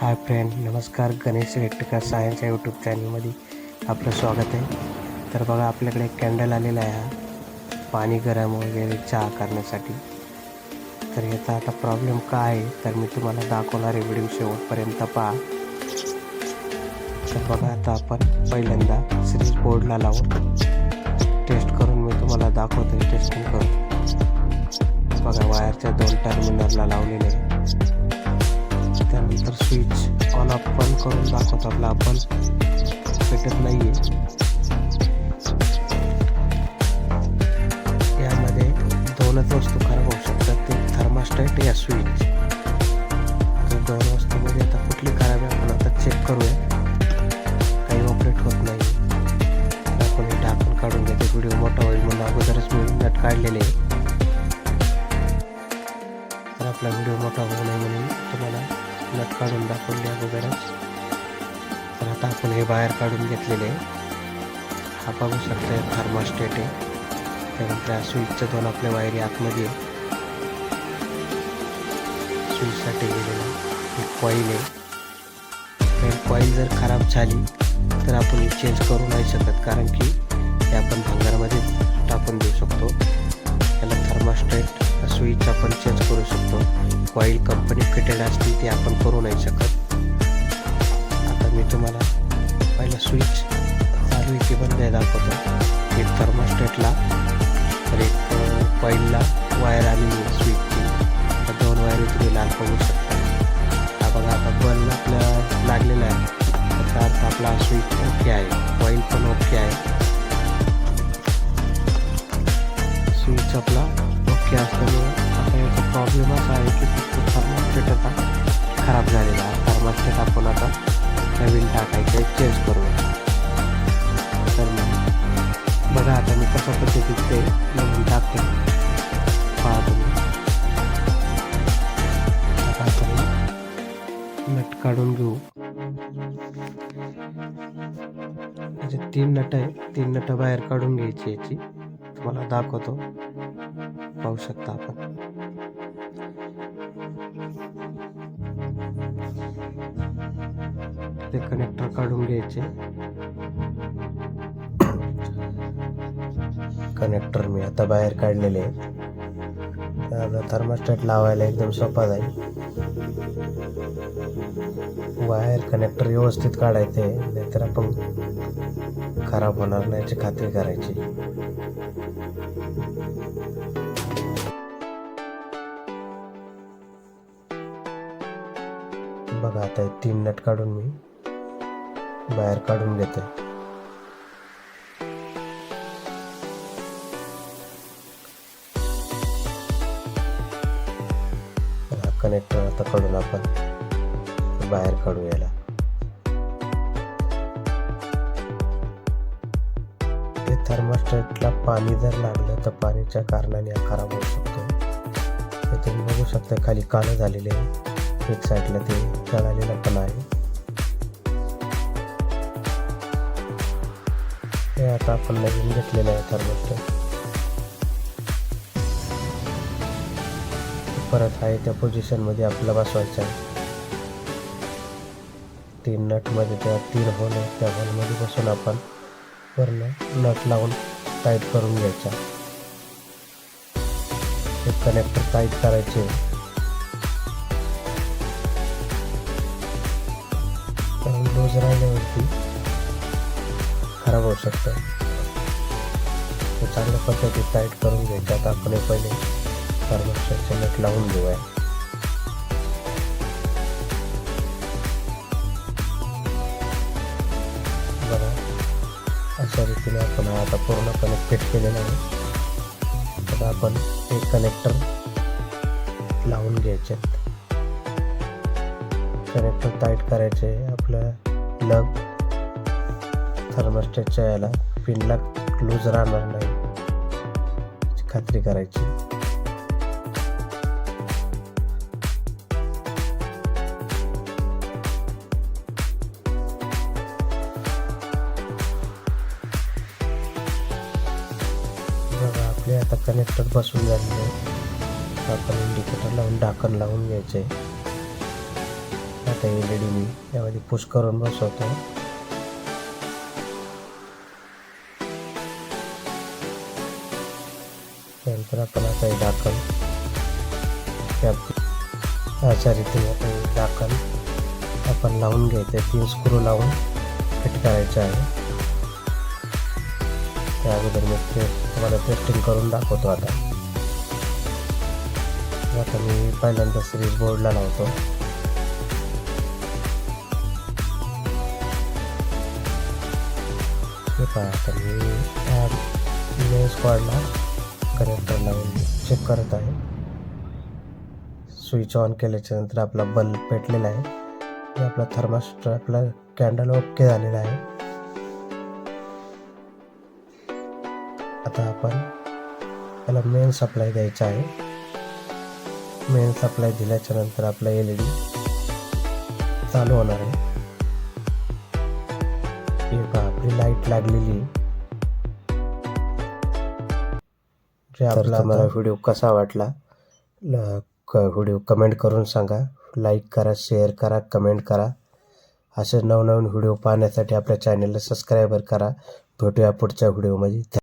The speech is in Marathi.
हाय फ्रेंड, नमस्कार. गणेश इलेक्ट्रिकल सायन्स या यूट्यूब चॅनलमध्ये आपलं स्वागत आहे. तर बघा, आपल्याकडे एक कॅन्डल आलेला आहे हा पाणी गरम वगैरे चहा करण्यासाठी. तर याचा आता प्रॉब्लेम काय आहे तर मी तुम्हाला दाखवणार आहे. व्हिडिओ शेवटपर्यंत पहा. तर बघा, आता आपण पहिल्यांदा सिरीज बोर्डला लावून टेस्ट करून मी तुम्हाला दाखवतो आहे. टेस्टिंग करून बघा, वायरच्या 2 टर्मिनलला लावलेले आहे. त्यानंतर स्विच ऑन ऑफ पण करून दाखवतो. आपला आपण पेटत नाही आहे. यामध्ये 2च वस्तू खराब होऊ शकतात, ते थर्मास्टॅट या स्विच. तर 2 वस्तूमध्ये आता कुठली खराब आहे आपण आता चेक करूया. काही ऑपरेट होत नाही. तर आपण हे ढाकण काढून घ्यायचे. व्हिडिओ मोठा होईल म्हणून अगोदरच मी नट काढलेले आहे. तर आपला व्हिडिओ मोठा होऊ नये म्हणून तुम्हाला नट काढून दाखवले अगोदरच. तर आता आपण हे बाहेर काढून घेतलेले. हा बघू शकता थर्मास्टॅट आहे. त्यानंतर स्विचच्या 2 आपल्या वायरी आतमध्ये स्विचसाठी गेलेला एक कॉईल आहे. तर कॉईल जर खराब झाली तर आपण ही चेंज करू नाही शकत, कारण की हे आपण भंगारामध्ये टाकून देऊ शकतो. त्याला थर्मास्टॅट स्विच आपण चेंज करू शकतो. कॉईल कंपनी फिटेड असतील ते आपण करू नाही शकत. आता मी तुम्हाला पहिला स्विच चालू आहे की बंद आहे दाखवतो. एक थर्मास्टॅटला तर एक कॉईलला वायर आलेली आहे स्विचची. त्या 2 वायरी तुम्ही लाल बघू शकता. हा बघा, आता बल्ब आपला लागलेला आहे. त्याचा अर्थ आपला स्विच ओके आहे, कॉईल पण ओके आहे. स्विच आपला ओके असल्यामुळे आता याचा प्रॉब्लेम असा आहे की फक्त थर्मास्टॅट आता खराब झालेला आहे. थर्मास्टॅट आपण आता नवीन टाकायचं आहे, चेंज करूया. तर बघा, आता मी कशा पद्धतीत ते नवीन टाकतो पहा तुम्ही. आता आपण नट काढून घेऊ. म्हणजे 3 नट आहे. 3 नट बाहेर काढून घ्यायची याची. तुम्हाला दाखवतो, पाहू शकता आपण. ते कनेक्टर काढून घ्यायचे. कनेक्टर मी आता बाहेर काढलेले आहे. थर्मास्टॅट लावायला एकदम सोपा जाईल. वायर कनेक्टर व्यवस्थित काढायचे, नाहीतर आपण खराब होणार नाही याची खात्री करायची. बघा, आता हे 3 नट काढून मी बाहेर काढून घेते. कनेक्टर आता काढून आपण बाहेर काढू याला. हे थर्मास्टॅटला पाणी जर लागलं तर पाण्याच्या कारणाने हा खराब होऊ शकतो. हे तुम्ही बघू शकता, खाली काळं झालेले आहे. एक साईडला ते जळालेलं पण आहे. हे आता आपण नवीन घेतलेलं आहे थर्मास्टॅट. परत आहे त्या पोझिशनमध्ये आपल्याला बसवायचं आहे. 3 नटमध्ये त्या 3 होल आहेत, त्या होलमध्ये बसून आपण वरनं नट लावून टाईट करून घ्यायचा. हे कनेक्टर टाईट करायचे. लूज राहिल्यावरती खराब होऊ शकतं. ते चांगल्या पद्धतीत टाईट करून घ्यायचं. आता आपण हे पहिले थर्मास्टॅटचे नट लावून घेऊया. बघा, अशा रीतीने आपण आता पूर्णपणे फिट केलेला आहे. आता आपण एक कनेक्टर लावून घ्यायचे. कनेक्टर टाईट करायचे. आपलं प्लग थर्मास्टॅटच्या याला पिनला लूज राहणार नाही याची खात्री करायची. बघा, आपले आता कनेक्टर बसून झालेले. आपण इंडिकेटर लावून ढाकण लावून घ्यायचे. आता LED मी यामध्ये पुश करून बसवतो. त्यानंतर आपण आता हे झाकण अशा रीतीने आता हे झाकण आपण लावून घ्यायचं. 3 स्क्रू लावून फिट करायचे आहे. त्या अगोदर मी तुम्हाला टेस्टिंग करून दाखवतो. आता मी पहिल्यांदा सिरीज बोर्डला लावतो. हे पहा, आता मी मेन स्क्वॉडला कनेक्टर लावून चेक करत आहे. स्विच ऑन केल्याच्या नंतर आपला बल्ब पेटलेला आहे. आपला थर्मास्टर आपला कॅन्डल ओके झालेला आहे. आता आपण त्याला मेन सप्लाय द्यायचा आहे. मेन सप्लाय दिल्याच्या नंतर आपला LED चालू होणार आहे. हे पहा, आपली लाईट लागलेली. जे आपला मला व्हिडिओ कसा वाटला व्हिडिओ कमेंट करून सांगा. लाईक करा, शेअर करा, कमेंट करा. असे नवनवीन व्हिडिओ पाहण्यासाठी आपल्या चॅनलला सबस्क्राईबर करा. भेटूया पुढच्या व्हिडिओमध्ये.